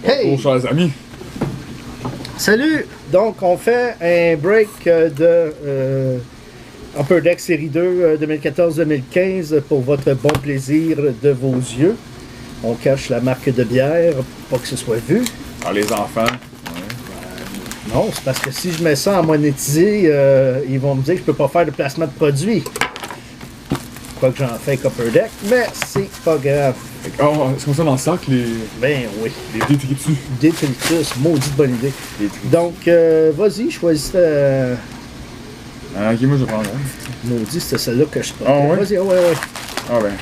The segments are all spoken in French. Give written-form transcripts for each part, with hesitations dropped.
Hey! Bonjour chers amis. Salut! Donc, on fait un break de Upper Deck Série 2 2014-2015 pour votre bon plaisir de vos yeux. On cache la marque de bière, pas que ce soit vu. Alors les enfants. Non, c'est parce que si je mets ça en monétisé, ils vont me dire que je peux pas faire de placement de produits. Quoi que j'en fais avec Upper Deck, mais c'est pas grave. Oh, est-ce qu'on ça dans le sac les Ben oui. détritus? Détritus, maudite bonne idée. Détritus. Donc, vas-y, choisis ta... Ok, moi je vais prendre un. Maudit, c'était celle-là que je prends. Ah ouais? Vas-y, ouais. Ah ben.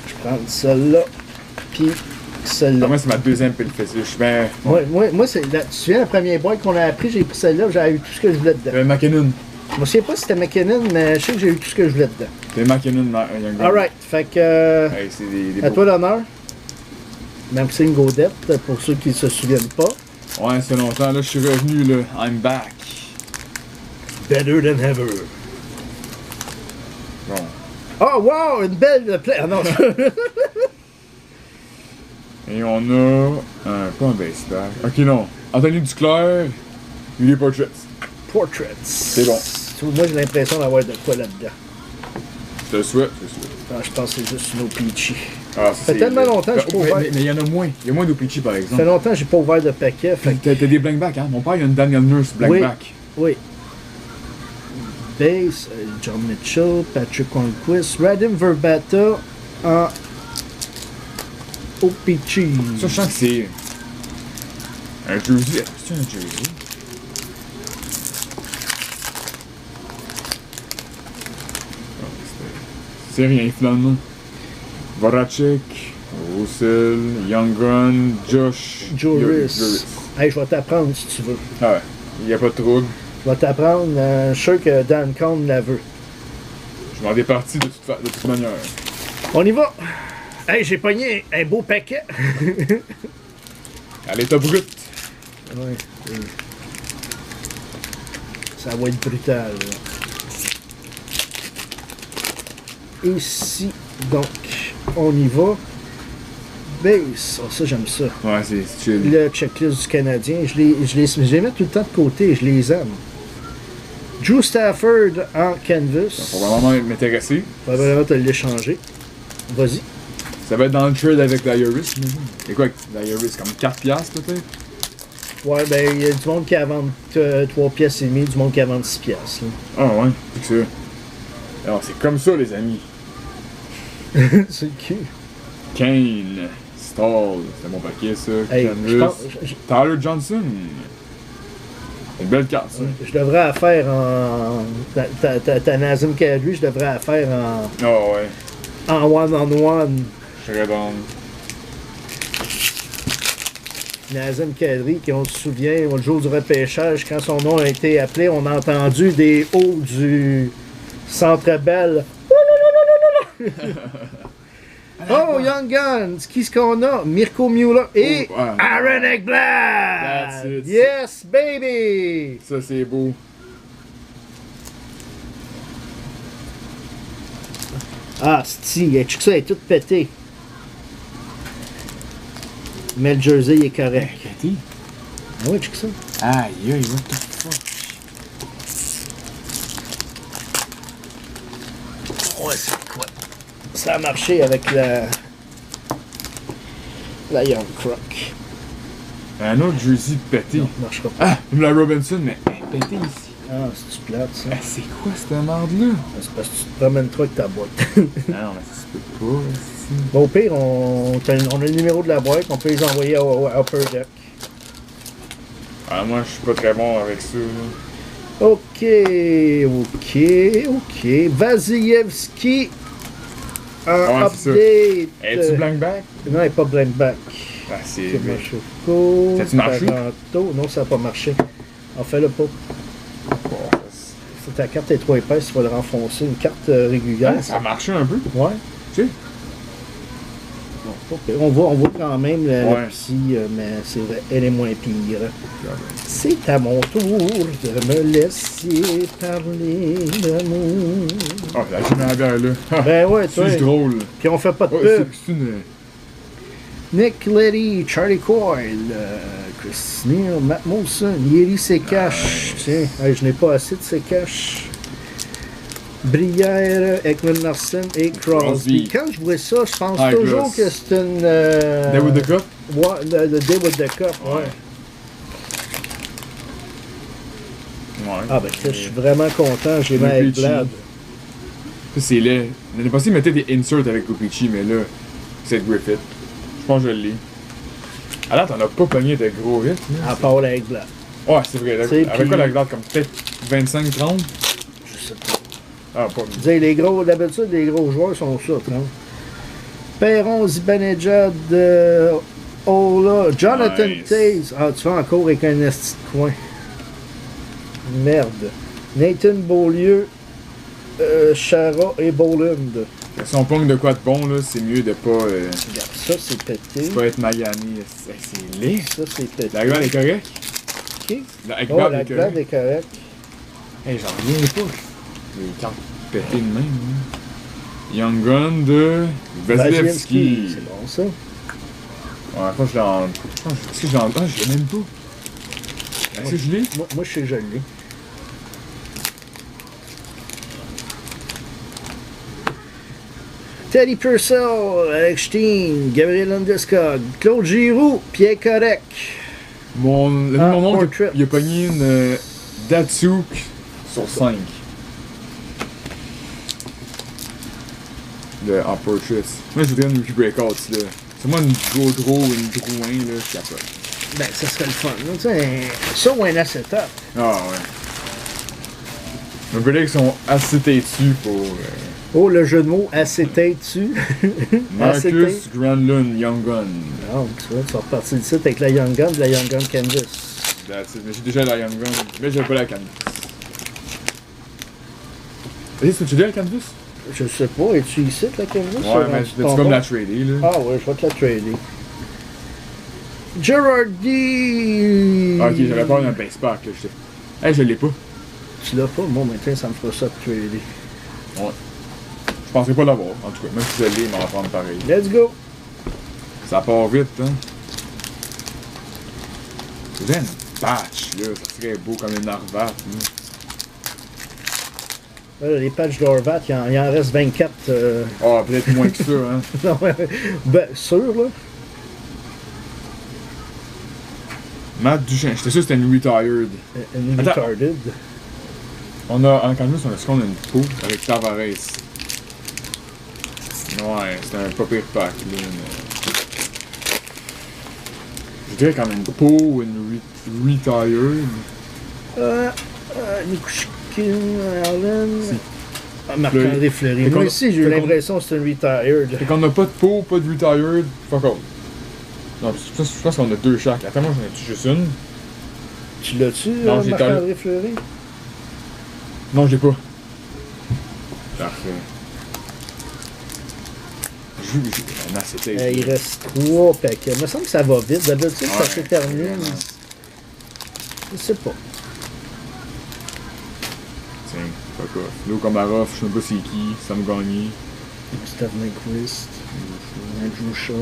Je prends celle-là, puis celle-là. Moi c'est ma deuxième pile fessée. Je suis bien. Moi c'est tu te souviens, la première boîte qu'on a appris, j'ai pris celle-là, j'ai eu tout ce que je voulais dedans. McKinnon. Je me souviens pas si c'était McKinnon, mais je sais que j'ai eu tout ce que je voulais dedans. C'est McKinnon, Young Gun. Alright, fait que... Hey, c'est des à beaux. toi l'honneur. Même signe Gaudette, pour ceux qui ne se souviennent pas. Ouais, c'est longtemps. Là, je suis revenu, là. I'm back. Better than ever. Bon. Oh wow, une belle plaie. Ah non, Et on a. Pas un base pack. Ok, non. Anthony Duclair. Lui, Portraits. Portraits. C'est bon. Moi j'ai l'impression d'avoir de quoi là-dedans. Je te le souhaite, je te le souhaite. Ah, je pense que c'est juste Snow Peachy. Ah, Ça fait tellement longtemps que je suis pas ouvert. Mais il y en a moins. Il y a moins d'Opeachy par Ça fait exemple. longtemps que j'ai pas ouvert de paquet. Fait que... T'as des blankbacks, hein? Mon père, il a une Daniel Nurse blankback. Oui. Base, John Mitchell, Patrick Conquist, Radim Verbata en OPC. Ça, je sens que c'est. Un jersey. C'est un jersey? C'est rien, finalement. Voracek, Russell, Young Gun, Josh. Joris. Hey, je vais t'apprendre si tu veux. Ah ouais, il n'y a pas de trouble. Je vais t'apprendre. Je suis sûr que Dan Cohn la veut. Je m'en départis de toute manière. On y va. Hey, j'ai pogné un beau paquet. À l'état brut. Ouais. Ça va être brutal. Là. Ici, donc, on y va. Base, oh, ça j'aime ça. Ouais, c'est chill. Le checklist du Canadien, je les mets tout le temps de côté, je les aime. Drew Stafford en canvas. Faut vraiment m'intéresser. On va vraiment te l'échanger. Vas-y. Ça va être dans le trade avec Dioris. C'est quoi, Dioris? Comme 4$ peut-être? Ouais, ben, il y a du monde qui a vendu 3 pièces et demie, du monde qui a vendu 6 pièces. Ah ouais, c'est ça. Alors, c'est comme ça, les amis. C'est le cul. Kane, Stall, c'est mon paquet, ça. Hey, Canvas. Tyler Johnson. C'est une belle carte, ça. Je devrais la faire en... Ta Nazem Kadri, je devrais la faire en... Ah ouais, En one-on-one. je serais dans. Nazem Kadri, qui on se souvient, au jour du repêchage, quand son nom a été appelé, on a entendu des hauts du Centre Bell. Oh, Young Guns! Qui est-ce qu'on a? Mirko Mueller et Oh, ouais. Aaron Ekblad! That's it. Yes, baby! Ça, c'est beau. Ah, c'est check ça, elle est toute pétée. Mais le jersey il est correct. Cathy? Ah ouais, check ça. Aïe, aïe, what the fuck? Ouais, c'est quoi? Ça a marché avec la Young Croc. Un autre jersey pété. Non, ça marchera pas. Ah, la Robinson, mais pété ici. Ah, c'est-tu plate, ça? Ah, c'est quoi cette merde-là? C'est parce que tu te promènes trop avec ta boîte. Non, mais ça se peut pas, ici. Bon, au pire, on a le numéro de la boîte, on peut les envoyer à Upper Deck. Ah, moi, je suis pas très bon avec ça, là. Ok. Vasilevski en Ouais, c'est update. Es-tu blankback? Non, il n'est pas blankback. Ah, c'est. C'est Machuco. Ça a-tu marché? Taranto. Non, ça n'a pas marché. En fait, le pas. Ta carte est trop épaisse, tu vas le renfoncer. Une carte régulière. Ah, ça a marché un peu. Ouais. Tu sais? Bon, okay. On voit quand même la Ouais. psy, mais c'est vrai, elle est moins pire. C'est à mon tour de me laisser parler d'amour. Oh, la j'ai mis la bière là. Ben ouais, toi. C'est drôle. Puis on fait pas de Ouais, pub. c'est une. Nick Leddy, Charlie Coyle, Chris Neal, Matt Molson, Yeri Sekash. Tiens, hey, je n'ai pas assez de Sekash. Brière, Ekman Larson et Crosby. Quand je vois ça, je pense toujours que c'est une. Day with the Cup? Ouais, le Day with the Cup, ouais. Ah, ben, je suis vraiment content, j'ai mis avec Vlad. Ça, c'est laid. L'année passée, il mettait des inserts avec Kopichi, mais là, c'est Griffith. Je pense que je l'ai. Alors, t'en as pas pogné de gros hits, à part avec Vlad. Ouais, c'est vrai. Avec quoi la Vlad? Comme peut-être 25-30? Je sais pas. Ah, pas mieux. Les gros, d'habitude, les gros joueurs sont ça, 30. Perron, Zibanejad, Ola, Jonathan Taze. Ah, tu vas encore avec un esti de coin. Merde. Nathan Beaulieu, Chara et Boland. Si on pogne de quoi de bon, là, c'est mieux de pas. Regarde, ça c'est pété. C'est pas être Miami. C'est laid. Ça c'est pété. La Glade est correcte? Ok. La Glade est correcte. Hey, j'en reviens pas. Les cartes pétées de même. Hein. Young Gun de Vasilevski. C'est bon ça. Ouais, je pense que je l'ai en. Est-ce que je l'ai en. Ah, je l'ai même pas. Est-ce que je l'ai? Moi, je sais que je l'ai. Teddy Purcell, Alex Steen, Gabriel Landeskog, Claude Giroux, Pierre Correc. Mon nom, il a pogné une Datsuk sur 5. En portrait. Moi, je voudrais une Wiki Breakouts, là. C'est moi une Gaudreau ou une Drouin, là, je capote. Ben, ça serait le fun. Tu sais, ça ou un acétate. Ah, ouais. Mes collègues sont assez têtus pour. Oh, le jeu de mots assez têtu. Marcus Granlund, Young Gun. Non, tu vois, tu vas repartir du site avec la Young Gun, la Young Gun Canvas. That's it. Mais j'ai déjà la Young Gun, mais j'ai pas la Canvas. Est-ce que tu l'as la Canvas? Je sais pas, es-tu ici la Canvas? Ouais, mais tu comme la trader, là. Ah ouais, je vais te la trader. Girardi! Ah, ok, j'avais peur d'un base pack, là. Hey, je l'ai pas. Tu l'as pas? Bon, maintenant, ça me fera ça de trader. Ouais. Je penserais pas l'avoir, en tout cas. Même si je l'ai, il m'en va prendre pareil. Let's go! Ça part vite, hein. C'est une patch, là. Ça serait beau comme une Arvat, là. Là, les patchs d'Orvat, il en reste 24. Ah, peut-être moins que ça, hein. Non, ben, sûr, là. Matt Duchesne, j'étais sûr que c'était une retired. Une retarded. On a, en Canvas, on a ce qu'on a une peau avec Tavares. Ouais, c'était un pas pire pack, là. Mais... je dirais quand même une peau ou une retired. Nikushkin, Allen. Marc-André Fleury. Moi aussi, j'ai eu l'impression que c'était une retired. Fait qu'on n'a pas de peau, pas de retired, fuck off. Non, je pense qu'on a deux chaque. Attends, moi j'en ai juste une. Tu l'as-tu, Marc-André Fleury? Non, je l'ai pas. Parfait. Il reste 3 paquets. Il me semble que ça va vite. D'habitude, ça s'éternise. Je sais pas. Tiens, fuck off. Lou Komarov, je sais même pas c'est qui. Ça me gagne. Steve Nyquist. Andrew Shaw.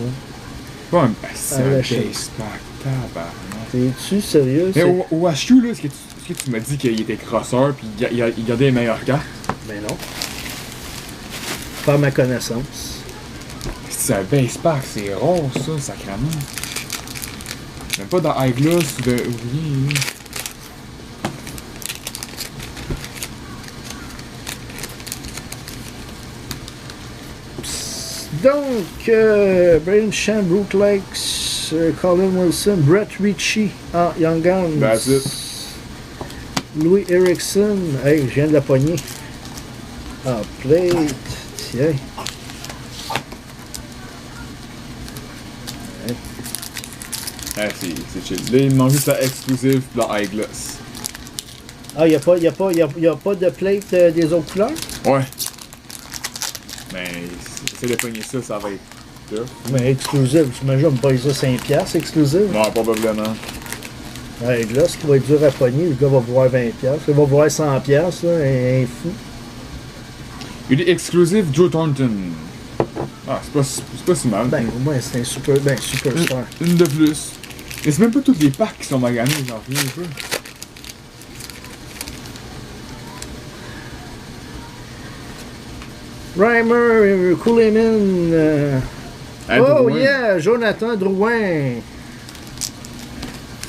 Pas un base pack, tabarnak. T'es-tu sérieux? Mais au HQ, là, est-ce que tu m'as dit qu'il était crosseur pis il gardait les meilleures cartes? Ben non. Pas à ma connaissance. C'est un base pack, c'est rare ça, sacrément. Même pas dans High Gloss ou de ouvrier. Donc, Braden Sham, Brooke Lakes, Colin Wilson, Brett Ritchie en Young Guns. That's it. Louis Erickson, hey, je viens de la poignée. Ah, plate, tiens. Ah, c'est chill. Là, il me manque juste la exclusive de la High Gloss. Ah, y'a pas de plate des autres couleurs? Ouais. Mais si de pogner ça, ça va être tough. Mais exclusive, j'imagine pas ça 5$ exclusive? Non, probablement. Ouais, là, ce qui va être dur à pogner, le gars va vouloir 20$. Il va vouloir 100$, là, un fou. Il est exclusive Joe Thornton. Ah, c'est pas si mal. Ben, au moins, c'est un superstar. Une de plus. Et c'est même pas tous les packs qui sont maganés, j'en reviens un peu. Reimer, Cooleyman. Hey, Oh Drouin. yeah, Jonathan Drouin.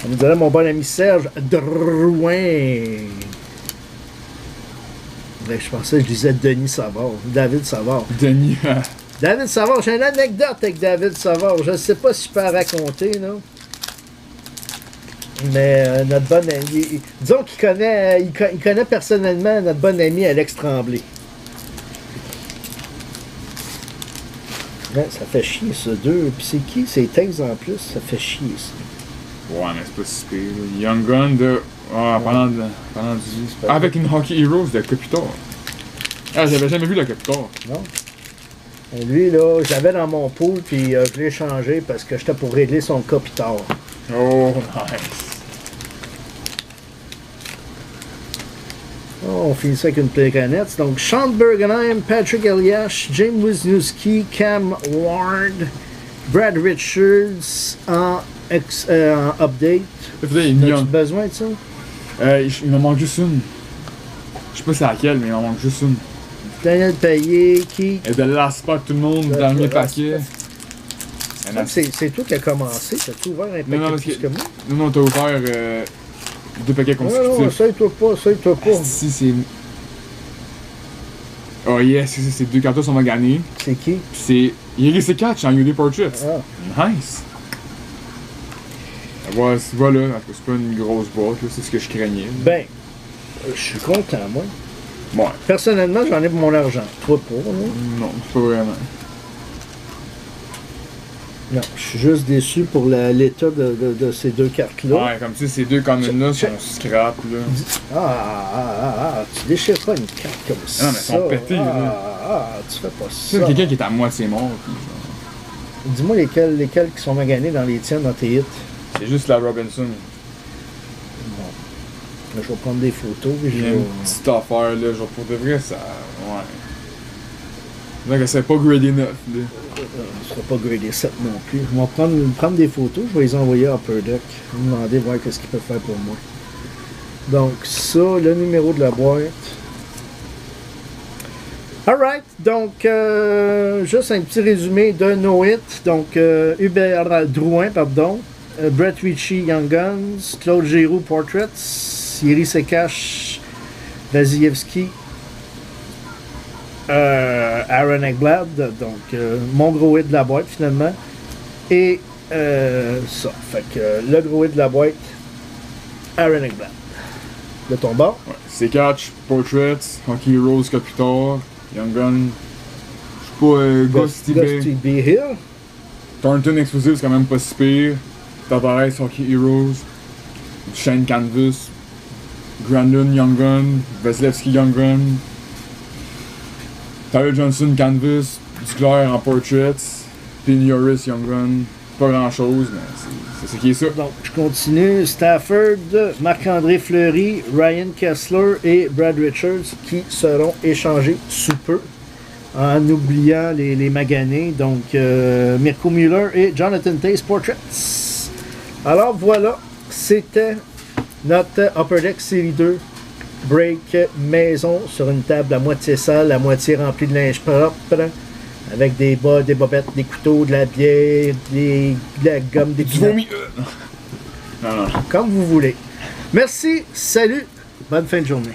On me dirait mon bon ami Serge Drouin. Ben, je pensais que je disais Denis Savard, David Savard. Denis. David Savard, j'ai une anecdote avec David Savard. Je ne sais pas si je peux la raconter, là. Mais notre bon ami, disons qu'il connaît, il connaît personnellement notre bon ami Alex Tremblay. Ouais, ça fait chier ça, deux. Puis c'est qui? C'est Taze en plus, ça fait chier ça. Ouais, mais c'est pas si pire. Young Gun de. Ah, pendant du. Ah, avec une Hockey Heroes de Kopitar. Ah, j'avais jamais vu le Kopitar. Non? Et lui, là, j'avais dans mon pool, puis je l'ai changé parce que j'étais pour régler son cas plus tard. Oh, nice. Oh, on finit ça avec une planète. Donc, Sean Bergenheim, Patrick Elias, James Wisniewski, Cam Ward, Brad Richards en update. As-tu besoin de ça? Il m'en manque juste une. Je sais pas c'est laquelle, mais il m'en manque juste une. Daniel Payet, qui. Et de l'aspa tout le monde dans mes paquets. C'est toi qui as commencé. T'as-tu ouvert un paquet plus que moi? Non, t'as ouvert 2 paquets consécutifs. Non, essaye-toi pas. Si, c'est. Oh yes, c'est 2 cartons on va gagner. C'est qui? C'est Yeri C4 en UD Portraits. Ah. Nice. Voilà, c'est pas une grosse boîte, c'est ce que je craignais. Ben, je suis content, moi. Ouais. Personnellement, j'en ai pour mon argent. Toi pas, là? Non, pas vraiment. Non, je suis juste déçu pour l'état de ces deux cartes-là. Ouais, comme si ces 2 communes-là sont scrap, là. Tu déchires pas une carte comme ça. Non, mais elles sont pétées, tu fais pas ça. C'est quelqu'un qui est à moitié mort, pis Dis-moi lesquels qui sont maganés dans les tiennes, dans tes hits. c'est juste la Robinson. Bon. Là, je vais prendre des photos. Et Il y a une petite affaire, là, genre pour de vrai, ça. Ouais. Donc, elle serait pas gradé 9, là. ne sera pas gradé 7 non plus. Je vais prendre des photos, je vais les envoyer à Upper Deck. Je vais demander voir qu'est-ce qu'ils peuvent faire pour moi. Donc ça, le numéro de la boîte. Alright, donc juste un petit résumé de No Hit. Donc Hubert Drouin, pardon. Brett Ritchie, Young Guns. Claude Giroux, Portraits. Yeri Sekash, Vasilevski. Aaron Ekblad, donc mon gros hit de la boîte finalement. Et ça, fait que le gros hit de la boîte, Aaron Ekblad. De ton bord. Ouais. C'est Catch, Portraits, Hockey Heroes, Kopitar, Young Gun. Je sais pas, Gusty B. Hill. Thornton Explosive, c'est quand même pas si pire. Tavares, Hockey Heroes. Shane Canvas. Grandin, Young Gun. Vasilevski, Young Gun. Tyler Johnson, Canvas, Duclair en Portraits, puis Norris, Young Gun. Pas grand chose, mais c'est ce qui est ça. Donc, je continue. Stafford, Marc-André Fleury, Ryan Kessler et Brad Richards qui seront échangés sous peu. En oubliant les maganés. Donc, Mirko Müller et Jonathan Toews Portraits. Alors, voilà. C'était notre Upper Deck Série 2. Break maison sur une table à moitié sale, à moitié remplie de linge propre, avec des bas, des bobettes, des couteaux, de la bière, de la gomme, des vomi. Non. Comme vous voulez. Merci, salut, bonne fin de journée.